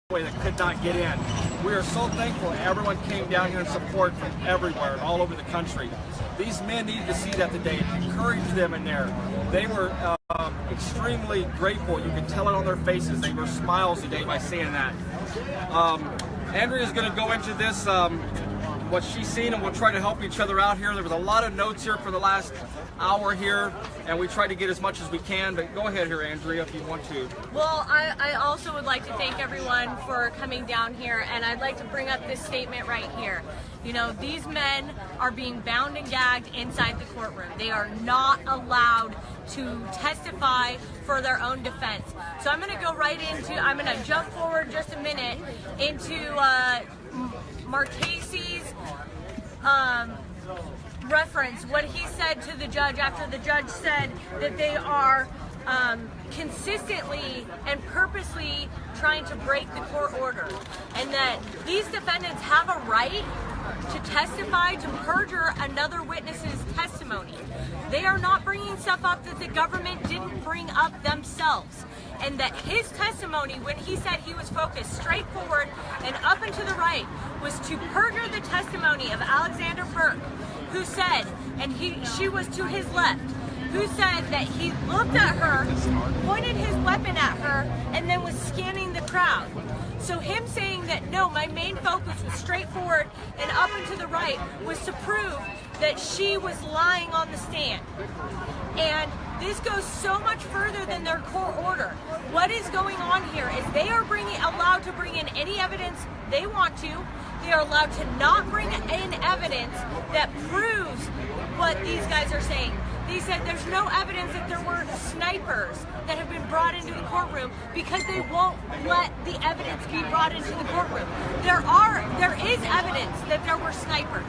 that could not get in. We are so thankful everyone came down here in support from everywhere and all over the country. These men needed to see that today. It encouraged them in there. They were extremely grateful. You could tell it on their faces. They were smiles today by saying that. Andrea is going to go into this, what she's seen, and we'll try to help each other out here. There was a lot of notes here for the last hour here, and we tried to get as much as we can, but go ahead here, Andrea, if you want to. Well, I also would like to thank everyone for coming down here, and I'd like to bring up this statement right here. You know, these men are being bound and gagged inside the courtroom. They are not allowed to testify for their own defense. So I'm going to go right into, I'm going to jump forward just a minute into Marchese's reference, what he said to the judge after the judge said that they are consistently and purposely trying to break the court order, and that these defendants have a right to testify, to perjure another witness's testimony. They are not bringing stuff up that the government didn't bring up themselves. And that his testimony, when he said he was focused straight forward and up and to the right, was to perjure the testimony of Alexander Burke, who said, and she was to his left, who said that he looked at her, pointed his weapon at her, and then was scanning the crowd. So him saying that, no, my main focus was straight forward and up and to the right, was to prove that she was lying on the stand. And this goes so much further than their court order. What is going on here is they are allowed to bring in any evidence they want to. They are allowed to not bring in evidence that proves what these guys are saying. They said there's no evidence that there were snipers that have been brought into the courtroom because they won't let the evidence be brought into the courtroom. There is evidence that there were snipers.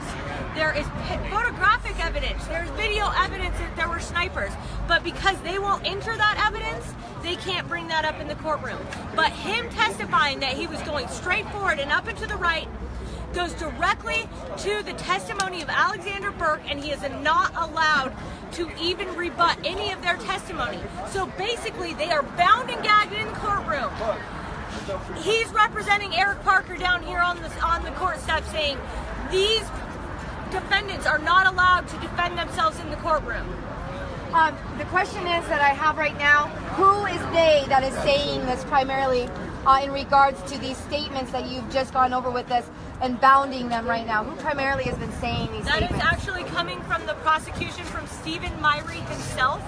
There is photographic evidence. There's video evidence that there were snipers. But because they won't enter that evidence, they can't bring that up in the courtroom. But him testifying that he was going straight forward and up and to the right goes directly to the testimony of Alexander Burke, and he is not allowed to even rebut any of their testimony. So basically, they are bound and gagged in the courtroom. He's representing Eric Parker down here on the court steps, saying these defendants are not allowed to defend themselves in the courtroom. The question is that I have right now, who is they that is saying this primarily in regards to these statements that you've just gone over with us and bounding them right now? Who primarily has been saying these statements? That is actually coming from the prosecution, from Stephen Myrie himself.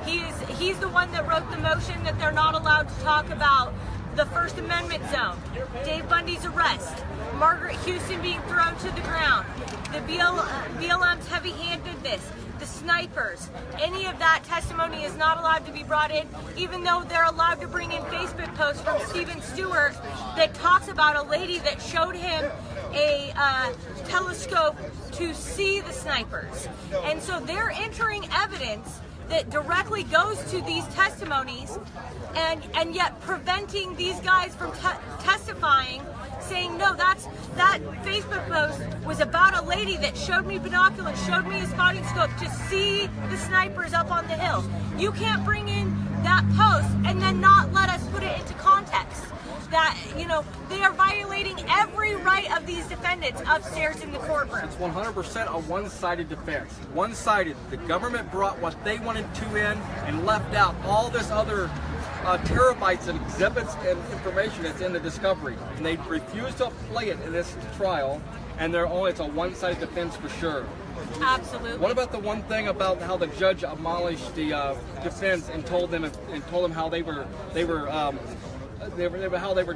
He's the one that wrote the motion that they're not allowed to talk about the First Amendment zone, Dave Bundy's arrest, Margaret Houston being thrown to the ground, the BLM's heavy-handedness, the snipers. Any of that testimony is not allowed to be brought in, even though they're allowed to bring in Facebook posts from Stephen Stewart that talks about a lady that showed him a telescope to see the snipers. And so they're entering evidence that directly goes to these testimonies, and yet preventing these guys from testifying, saying, no, that Facebook post was about a lady that showed me binoculars, showed me a spotting scope to see the snipers up on the hill. You can't bring in that post and then not let us put it into context. That, you know, they are violating every right of these defendants upstairs in the courtroom. It's 100% a one-sided defense. One-sided. The government brought what they wanted to in and left out all this other terabytes of exhibits and information that's in the discovery. And they refused to play it in this trial, and it's a one-sided defense for sure. Absolutely. What about the one thing about how the judge abolished the defense and told them how they were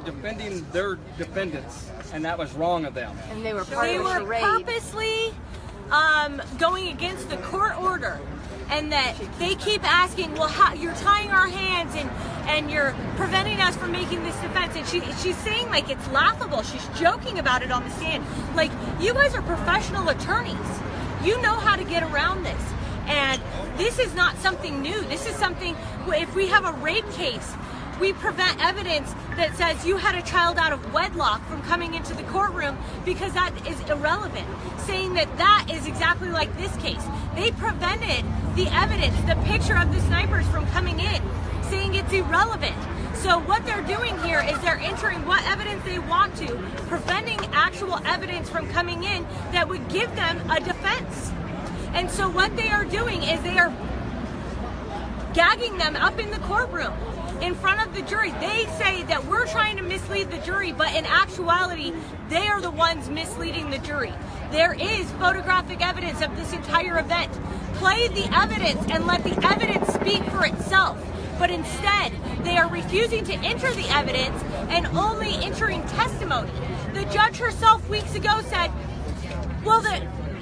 defending their defendants, and that was wrong of them. And they were purposely going against the court order, and that they keep asking, well, you're tying our hands and you're preventing us from making this defense. And she's saying like it's laughable. She's joking about it on the stand. Like, you guys are professional attorneys. You know how to get around this. And this is not something new. This is something, if we have a rape case, we prevent evidence that says you had a child out of wedlock from coming into the courtroom because that is irrelevant. Saying that is exactly like this case. They prevented the evidence, the picture of the snipers from coming in, saying it's irrelevant. So what they're doing here is they're entering what evidence want to, preventing actual evidence from coming in that would give them a defense. And so what they are doing is they are gagging them up in the courtroom in front of the jury. They say that we're trying to mislead the jury, but in actuality, they are the ones misleading the jury. There is photographic evidence of this entire event. Play the evidence and let the evidence speak for itself. But instead, they are refusing to enter the evidence and only entering testimony. The judge herself weeks ago said, well,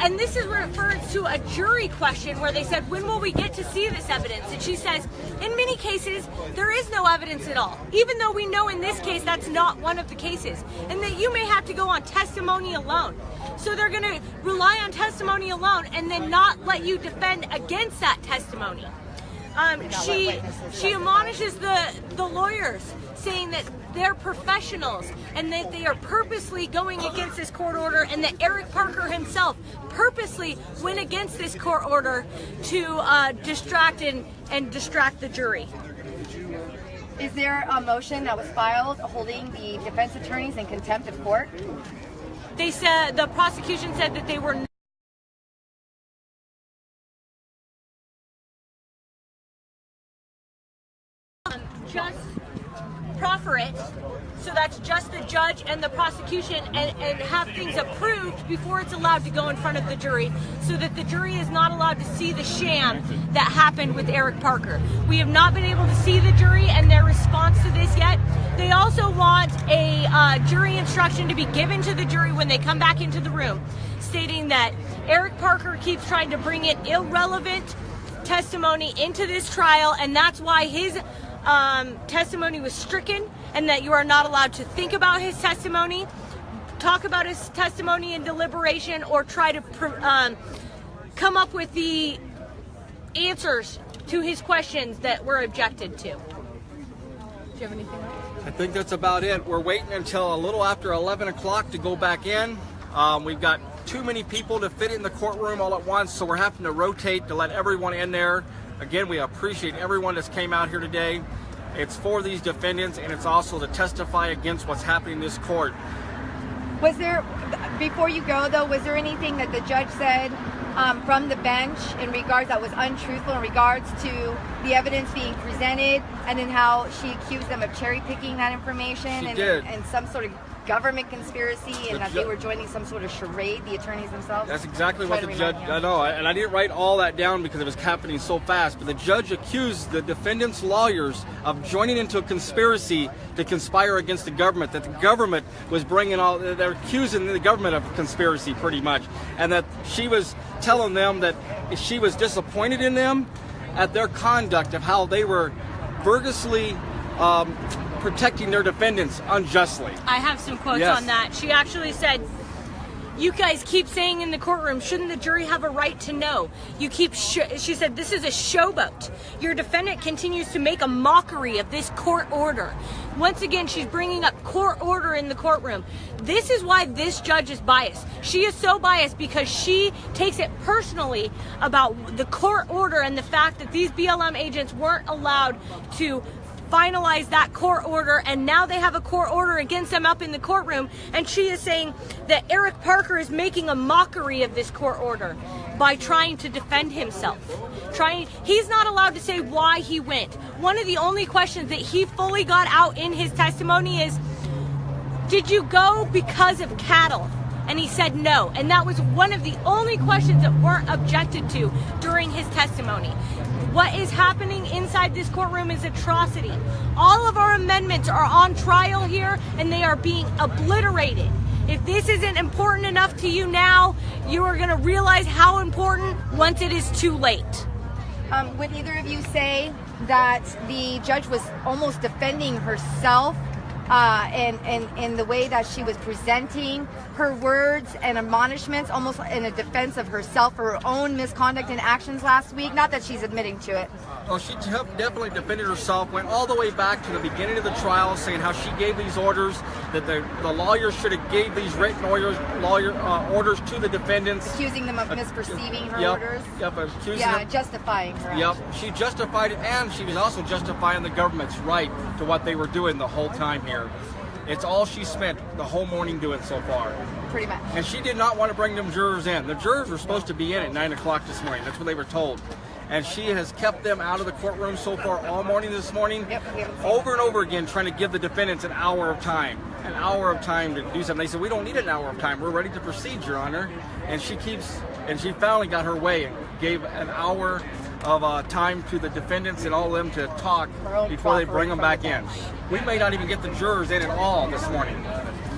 and this is referred to a jury question where they said, when will we get to see this evidence? And she says, in many cases, there is no evidence at all, even though we know in this case that's not one of the cases, and that you may have to go on testimony alone. So they're going to rely on testimony alone and then not let you defend against that testimony. She admonishes the lawyers, saying that they're professionals and that they are purposely going against this court order, and that Eric Parker himself purposely went against this court order to distract the jury. Is there a motion that was filed holding the defense attorneys in contempt of court? They said, the prosecution said that they were just proffer it, so that's just the judge and the prosecution, and have things approved before it's allowed to go in front of the jury, so that the jury is not allowed to see the sham that happened with Eric Parker. We have not been able to see the jury and their response to this yet. They also want a jury instruction to be given to the jury when they come back into the room, stating that Eric Parker keeps trying to bring in irrelevant testimony into this trial, and that's why his testimony was stricken, and that you are not allowed to think about his testimony, talk about his testimony in deliberation, or try to come up with the answers to his questions that were objected to. Do you have anything else? I think that's about it. We're waiting until a little after 11 o'clock to go back in. We've got too many people to fit in the courtroom all at once, so we're having to rotate to let everyone in there. Again, we appreciate everyone that's came out here today. It's for these defendants, and it's also to testify against what's happening in this court. Was there, before you go though, was there anything that the judge said from the bench in regards that was untruthful in regards to the evidence being presented, and then how she accused them of cherry picking that information and some sort of government conspiracy, and that they were joining some sort of charade, the attorneys themselves? That's exactly what the judge, I know, and I didn't write all that down because it was happening so fast, but the judge accused the defendants' lawyers of joining into a conspiracy to conspire against the government, that the government was bringing they're accusing the government of conspiracy pretty much, and that she was telling them that she was disappointed in them at their conduct of how they were vigorously protecting their defendants unjustly. I have some quotes on that. She actually said, you guys keep saying in the courtroom, shouldn't the jury have a right to know? You keep, she said, this is a showboat. Your defendant continues to make a mockery of this court order. Once again, she's bringing up court order in the courtroom. This is why this judge is biased. She is so biased because she takes it personally about the court order and the fact that these BLM agents weren't allowed to finalize that court order, and now they have a court order against them up in the courtroom, and she is saying that Eric Parker is making a mockery of this court order by trying to defend himself. He's not allowed to say why he went. One of the only questions that he fully got out in his testimony is, did you go because of cattle? And he said no, and that was one of the only questions that weren't objected to during his testimony. What is happening inside this courtroom is atrocity. All of our amendments are on trial here, and they are being obliterated. If this isn't important enough to you now, you are going to realize how important once it is too late. Would either of you say that the judge was almost defending herself in the way that she was presenting her words and admonishments, almost in a defense of herself for her own misconduct and actions last week? Not that she's admitting to it. Well, she definitely defended herself, went all the way back to the beginning of the trial, saying how she gave these orders, that the lawyers should have gave these written orders to the defendants. Accusing them of misperceiving her orders? Yep, accusing them. Justifying her Yep, actions. she justified it, and she was also justifying the government's right to what they were doing the whole time here. It's all she spent the whole morning doing so far. Pretty much. And she did not want to bring them jurors in. The jurors were supposed to be in at 9 o'clock this morning. That's what they were told. And she has kept them out of the courtroom so far all morning this morning, over and over again, trying to give the defendants an hour of time to do something. They said, we don't need an hour of time. We're ready to proceed, Your Honor. And she finally got her way and gave an hour of time to the defendants and all of them to talk before they bring them back in. We may not even get the jurors in at all this morning.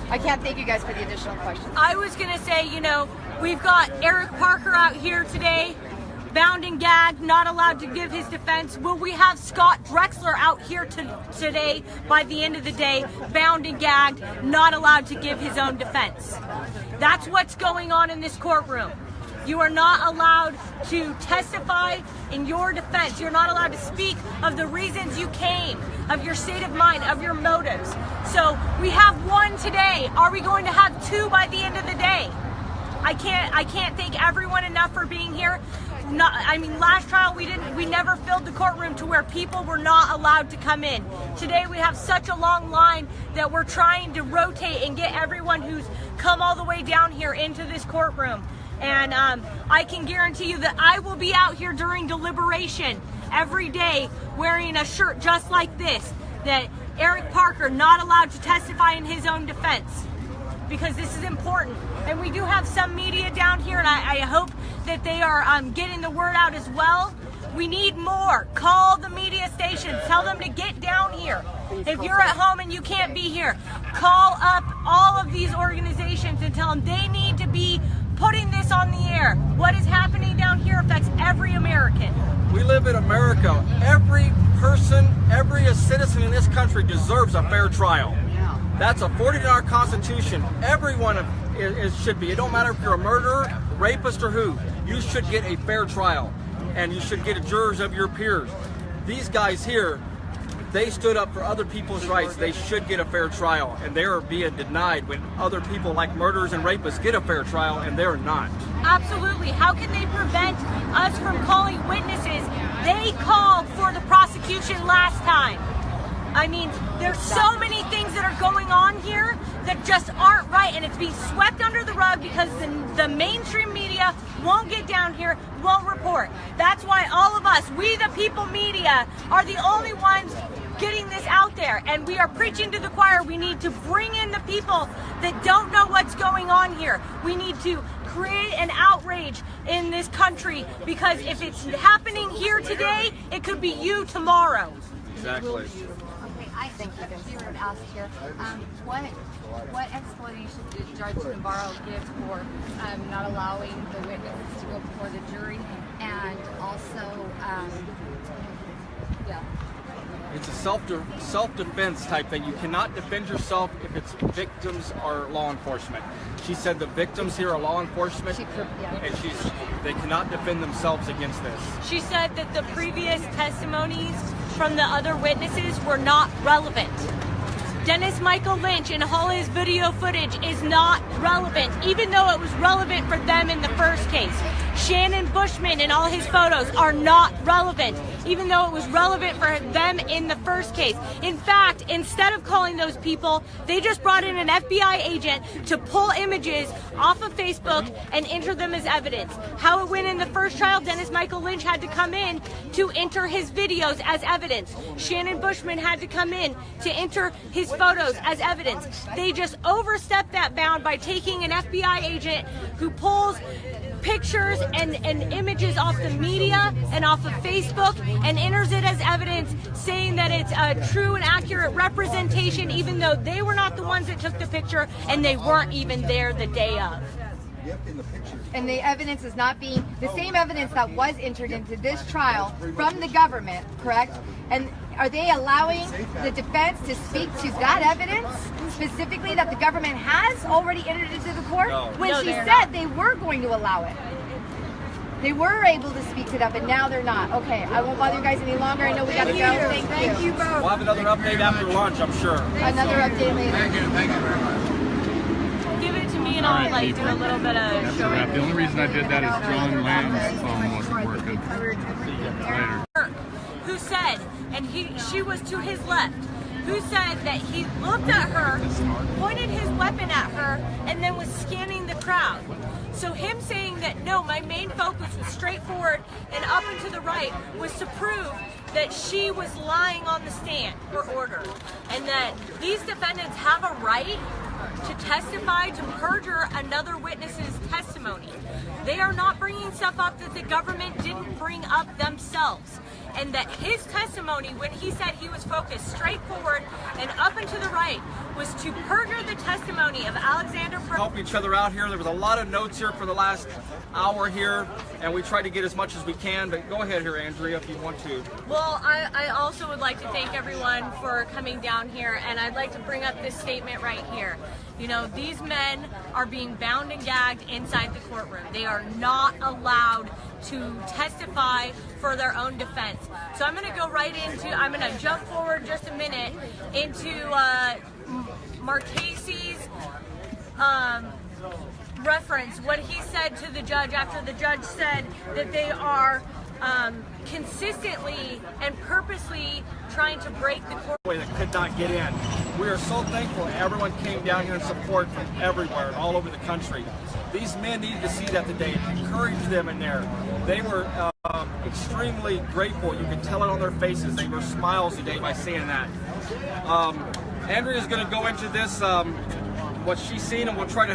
I can't thank you guys for the additional questions. I was going to say, you know, we've got Eric Parker out here today, bound and gagged, not allowed to give his defense. Will we have Scott Drexler out here today by the end of the day, bound and gagged, not allowed to give his own defense? That's what's going on in this courtroom. You are not allowed to testify in your defense. You're not allowed to speak of the reasons you came, of your state of mind, of your motives. So we have one today. Are we going to have two by the end of the day? I can't thank everyone enough for being here. Last trial we never filled the courtroom to where people were not allowed to come in. Today we have such a long line that we're trying to rotate and get everyone who's come all the way down here into this courtroom. And I can guarantee you that I will be out here during deliberation every day wearing a shirt just like this, that Eric Parker not allowed to testify in his own defense, because this is important. And we do have some media down here, and I hope that they are getting the word out as well. We need more. Call the media stations. Tell them to get down here. If you're at home and you can't be here, call up all of these organizations and tell them they need to be putting this on the air. What is happening down here affects every American. We live in America. Every person, every citizen in this country deserves a fair trial. That's afforded in our Constitution. Everyone should be. It don't matter if you're a murderer, rapist, or who. You should get a fair trial, and you should get jurors of your peers. These guys here, they stood up for other people's rights. They should get a fair trial, and they're being denied when other people like murderers and rapists get a fair trial, and they're not. Absolutely. How can they prevent us from calling witnesses? They called for the prosecution last time. I mean, there's so many things that are going on here that just aren't right, and it's being swept under the rug because the mainstream media won't get down here, won't report. That's why all of us, we the people media, are the only ones getting this out there, and we are preaching to the choir. We need to bring in the people that don't know what's going on here. We need to create an outrage in this country, because if it's happening here today, it could be you tomorrow. Exactly. I think you were asked here, what explanation did Judge Navarro give for not allowing the witnesses to go before the jury, and also, It's a self-defense type thing. You cannot defend yourself if it's victims or law enforcement. She said the victims here are law enforcement, and they cannot defend themselves against this. She said that the previous testimonies from the other witnesses were not relevant. Dennis Michael Lynch and all his video footage is not relevant, even though it was relevant for them in the first case. Shannon Bushman and all his photos are not relevant, even though it was relevant for them in the first case. In fact, instead of calling those people, they just brought in an FBI agent to pull images off of Facebook and enter them as evidence. How it went in the first trial, Dennis Michael Lynch had to come in to enter his videos as evidence. Shannon Bushman had to come in to enter his photos as evidence. They just overstepped that bound by taking an FBI agent who pulls pictures and images off the media and off of Facebook and enters it as evidence, saying that it's a true and accurate representation, even though they were not the ones that took the picture and they weren't even there the day of. And the evidence is not being, the same evidence that was entered into this trial from the government, correct? And are they allowing the defense to speak to that evidence, specifically that the government has already entered into the court? No. When No, she they're said not. they were going to allow it. They were able to speak to that, but now they're not. Okay, I won't bother you guys any longer. I know we gotta go. Thank you both. We'll have another update after lunch, I'm sure. Another update later. Thank you very much. Give it to me and I'll like do a little bit of That's a showing. wrap. The only reason I did that is John Lang's phone wasn't working. Later. Who said, and she was to his left, who said that he looked at her, pointed his weapon at her, and then was scanning the crowd. So him saying that, no, my main focus was straight forward and up and to the right, was to prove that she was lying on the stand or order, and that these defendants have a right to testify, to perjure another witness's testimony. They are not bringing stuff up that the government didn't bring up themselves. And that his testimony, when he said he was focused straight forward and up and to the right, was to perjure the testimony of Alexander. Help each other out here. There was a lot of notes here for the last hour here, and we tried to get as much as we can, but go ahead here, Andrea, if you want to. Well, I also would like to thank everyone for coming down here, and I'd like to bring up this statement right here. You know, these men are being bound and gagged inside the courtroom. They are not allowed to testify for their own defense. So I'm going to go right into, I'm going to jump forward just a minute into Marchese's reference, what he said to the judge after the judge said that they are consistently and purposely trying to break the court. That could not get in. We are so thankful everyone came down here in support from everywhere and all over the country. These men needed to see that today. Encourage them in there. They were extremely grateful. You could tell it on their faces. They were smiles today by saying that. Andrea is going to go into this, what she's seen, and we'll try to